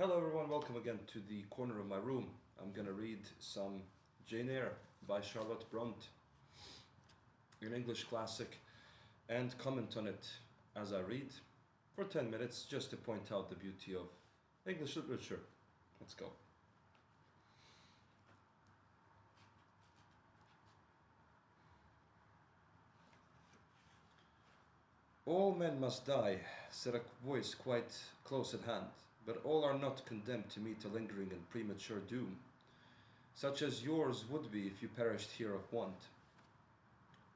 Hello everyone, welcome again to the corner of my room. I'm gonna read some Jane Eyre by Charlotte Bronte, an English classic, and comment on it as I read for 10 minutes just to point out the beauty of English literature. Let's go. All men must die, said a voice quite close at hand, but all are not condemned to meet a lingering and premature doom, such as yours would be if you perished here of want.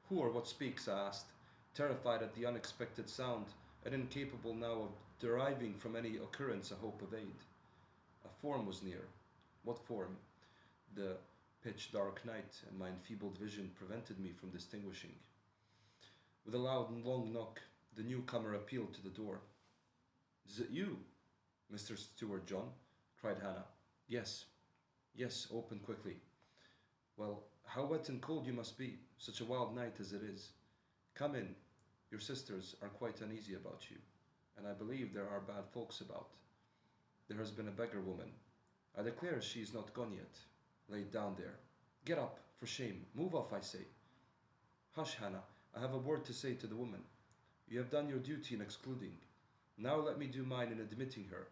Who or what speaks? I asked, terrified at the unexpected sound, and incapable now of deriving from any occurrence a hope of aid. A form was near. What form? The pitch dark night and my enfeebled vision prevented me from distinguishing. With a loud and long knock, the newcomer appealed to the door. "Is it you, Mr. Stewart John?" cried Hannah. "Yes, yes, open quickly." "Well, how wet and cold you must be, such a wild night as it is. Come in. Your sisters are quite uneasy about you, and I believe there are bad folks about. There has been a beggar woman. I declare she is not gone yet, laid down there. Get up, for shame. Move off, I say." "Hush, Hannah. I have a word to say to the woman. You have done your duty in excluding. Now let me do mine in admitting her.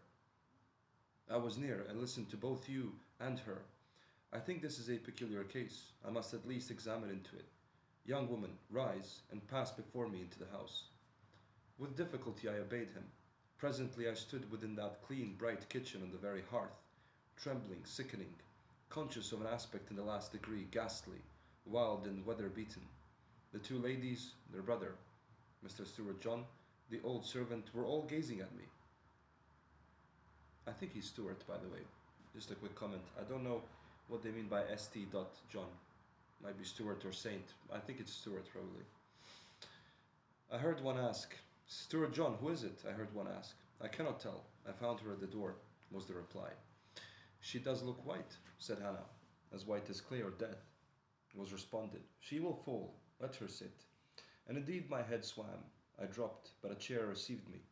I was near and listened to both you and her. I think this is a peculiar case. I must at least examine into it. Young woman, rise and pass before me into the house." With difficulty I obeyed him. Presently I stood within that clean, bright kitchen on the very hearth, trembling, sickening, conscious of an aspect in the last degree ghastly, wild and weather-beaten. The two ladies, their brother, Mr. Stewart John, the old servant, were all gazing at me. I think he's Stewart, by the way. Just a quick comment. I don't know what they mean by St. John. Might be Stewart or Saint. I think it's Stewart, probably. I heard one ask, "Stewart John, who is it?" I heard one ask. "I cannot tell. I found her at the door," was the reply. "She does look white," said Hannah. "As white as clay or death," was responded. "She will fall. Let her sit." And indeed my head swam. I dropped, but a chair received me.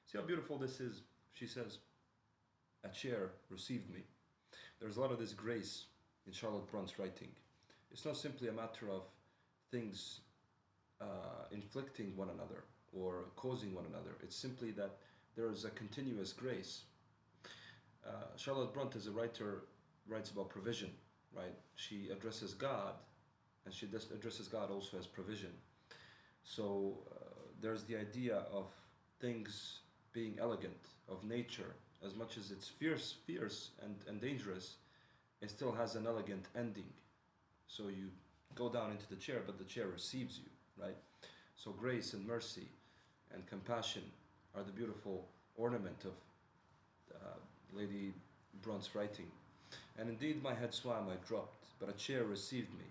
"See how beautiful this is," she says. A chair received me. There's a lot of this grace in Charlotte Bronte's writing. It's not simply a matter of things inflicting one another or causing one another. It's simply that there is a continuous grace. Charlotte Bronte, as a writer, writes about provision, right? She addresses God, and she addresses God also as provision. So there's the idea of things being elegant, of nature, as much as it's fierce and dangerous, it still has an elegant ending. So you go down into the chair, but the chair receives you, right? So grace and mercy and compassion are the beautiful ornament of Lady Bronte's writing. And indeed my head swam, I dropped, but a chair received me.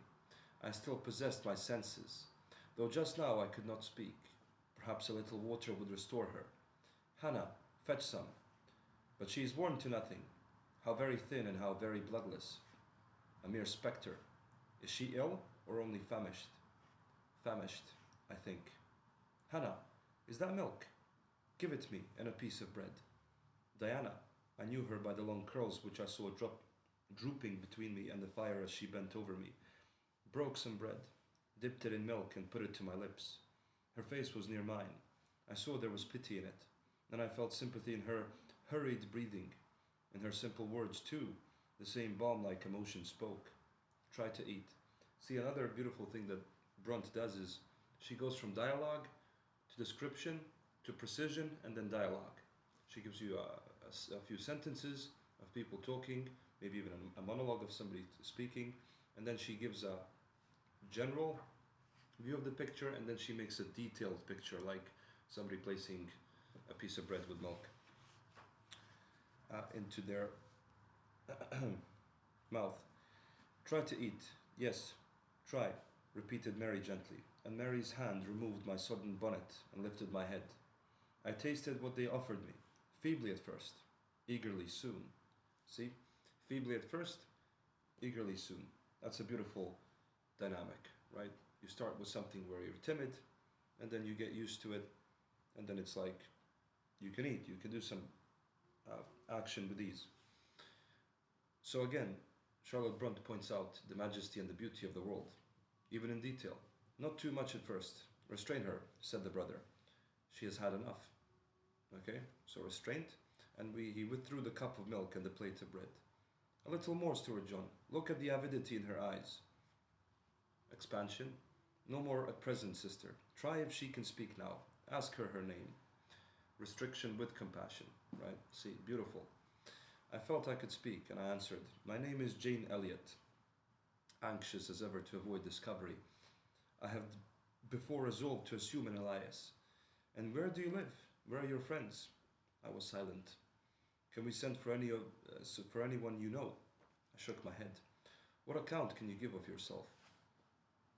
I still possessed my senses, though just now I could not speak. Perhaps a little water would restore her. "Hannah, fetch some." But she is worn to nothing. How very thin and how very bloodless. A mere spectre. Is she ill or only famished? Famished, I think. "Hannah, is that milk? Give it me and a piece of bread." Diana, I knew her by the long curls which I saw drooping between me and the fire as she bent over me, broke some bread, dipped it in milk and put it to my lips. Her face was near mine. I saw there was pity in it, and I felt sympathy in her hurried breathing. In her simple words, too, the same balm-like emotion spoke. Try to eat. See, another beautiful thing that Bronte does is she goes from dialogue to description to precision and then dialogue. She gives you a few sentences of people talking, maybe even a monologue of somebody speaking, and then she gives a general view of the picture, and then she makes a detailed picture, like somebody placing a piece of bread with milk into their mouth. "Try to eat. Yes, try," repeated Mary gently, and Mary's hand removed my sodden bonnet and lifted my head. I tasted what they offered me, feebly at first, eagerly soon. See? Feebly at first, eagerly soon. That's a beautiful dynamic, right? You start with something where you're timid, and then you get used to it, and then it's like you can eat, you can do some action with ease. So again, Charlotte Bronte points out the majesty and the beauty of the world, even in detail. Not too much at first. Restrain her, said the brother. She has had enough. Okay, so restraint, and he withdrew the cup of milk and the plate of bread. A little more, Stuart John. Look at the avidity in her eyes. Expansion. No more at present, sister. Try if she can speak now. Ask her her name. Restriction with compassion, right? See, beautiful. I felt I could speak, and I answered, My name is Jane Elliot. Anxious as ever to avoid discovery, I have before resolved to assume an alias. And where do you live? Where are your friends? I was silent. Can we send for for anyone you know? I shook my head. What account can you give of yourself?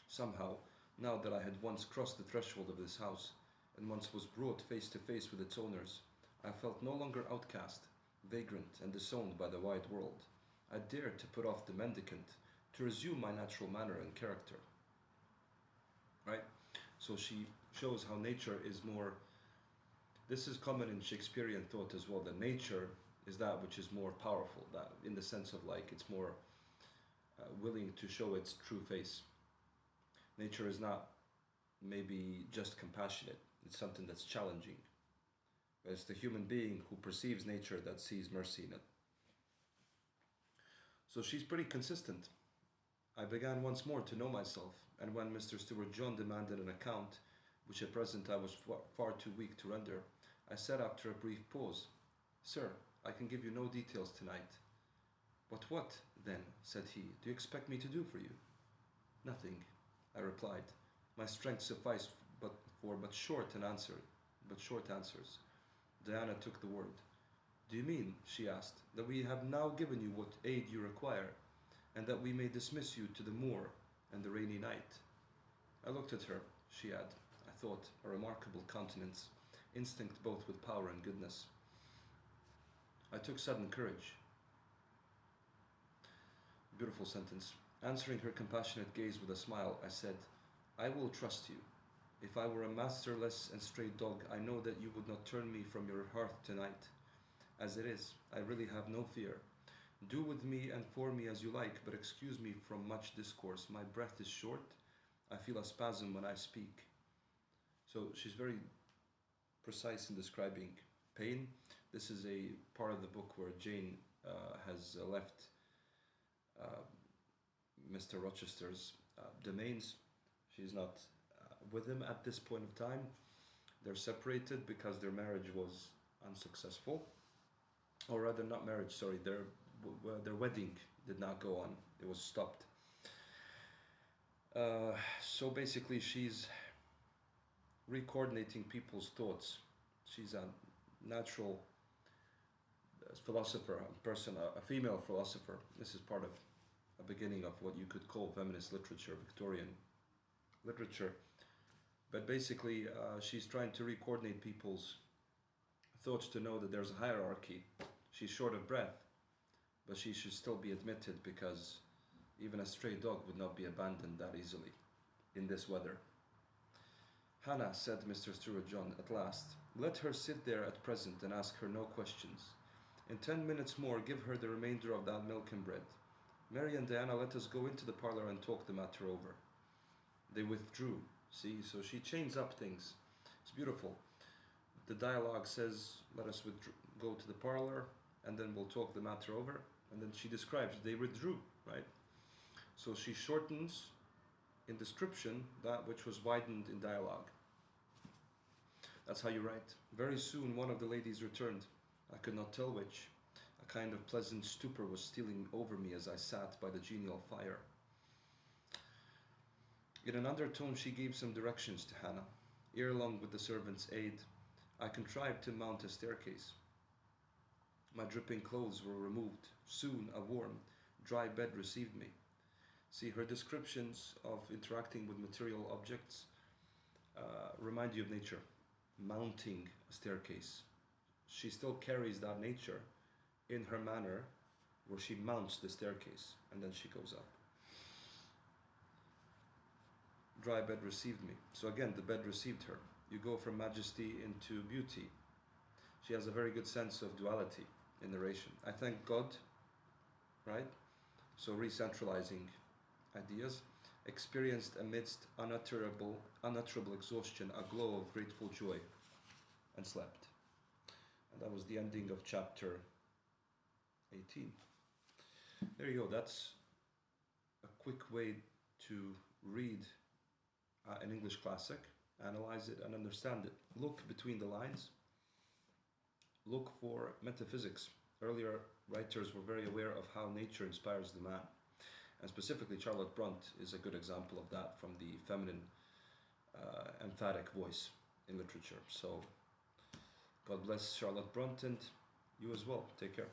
Somehow, now that I had once crossed the threshold of this house, and once was brought face to face with its owners, I felt no longer outcast, vagrant, and disowned by the wide world. I dared to put off the mendicant, to resume my natural manner and character. Right? So she shows how nature is more. This is common in Shakespearean thought as well, that nature is that which is more powerful, that in the sense of like it's more willing to show its true face. Nature is not maybe just compassionate, it's something that's challenging. It's the human being who perceives nature that sees mercy in it. So she's pretty consistent. I began once more to know myself, and when Mr. Stuart John demanded an account, which at present I was far too weak to render, I said after a brief pause, Sir, I can give you no details tonight. But what, then, said he, do you expect me to do for you? Nothing, I replied. My strength sufficed but short answers. Diana took the word. Do you mean, she asked, that we have now given you what aid you require, and that we may dismiss you to the moor and the rainy night? I looked at her. She had, I thought, a remarkable countenance, instinct both with power and goodness. I took sudden courage. Beautiful sentence. Answering her compassionate gaze with a smile, I said, I will trust you. If I were a masterless and stray dog, I know that you would not turn me from your hearth tonight. As it is, I really have no fear. Do with me and for me as you like, but excuse me from much discourse. My breath is short. I feel a spasm when I speak. So she's very precise in describing pain. This is a part of the book where Jane has left Mr. Rochester's domains. She's not with him at this point of time. They're separated because their marriage was unsuccessful, or rather not marriage, sorry, their wedding did not go on. It was stopped. So basically she's recoordinating people's thoughts. She's a natural philosopher, a female philosopher. This is part of a beginning of what you could call feminist literature, Victorian literature. But basically, she's trying to recoordinate people's thoughts to know that there's a hierarchy. She's short of breath, but she should still be admitted because even a stray dog would not be abandoned that easily in this weather. Hannah, said Mr. Stuart John at last, let her sit there at present and ask her no questions. In 10 minutes more, give her the remainder of that milk and bread. Mary and Diana, let us go into the parlour and talk the matter over. They withdrew. See, so she chains up things. It's beautiful. The dialogue says, let us go to the parlour and then we'll talk the matter over. And then she describes, they withdrew, right? So she shortens in description that which was widened in dialogue. That's how you write. Very soon one of the ladies returned. I could not tell which. A kind of pleasant stupor was stealing over me as I sat by the genial fire. In an undertone she gave some directions to Hannah. Ere long, with the servant's aid, I contrived to mount a staircase. My dripping clothes were removed. Soon a warm, dry bed received me. See, her descriptions of interacting with material objects remind you of nature. Mounting a staircase. She still carries that nature in her manner where she mounts the staircase and then she goes up. Dry bed received me. So again, the bed received her. You go from majesty into beauty. She has a very good sense of duality. in narration. I thank God, right? So re-centralizing ideas, experienced amidst unutterable exhaustion a glow of grateful joy, and slept. And that was the ending of chapter 18. There you go. That's a quick way to read an English classic, analyze it, and understand it. Look between the lines. Look for metaphysics. Earlier writers were very aware of how nature inspires the man. And specifically, Charlotte Bronte is a good example of that from the feminine, emphatic voice in literature. So, God bless Charlotte Bronte and you as well. Take care.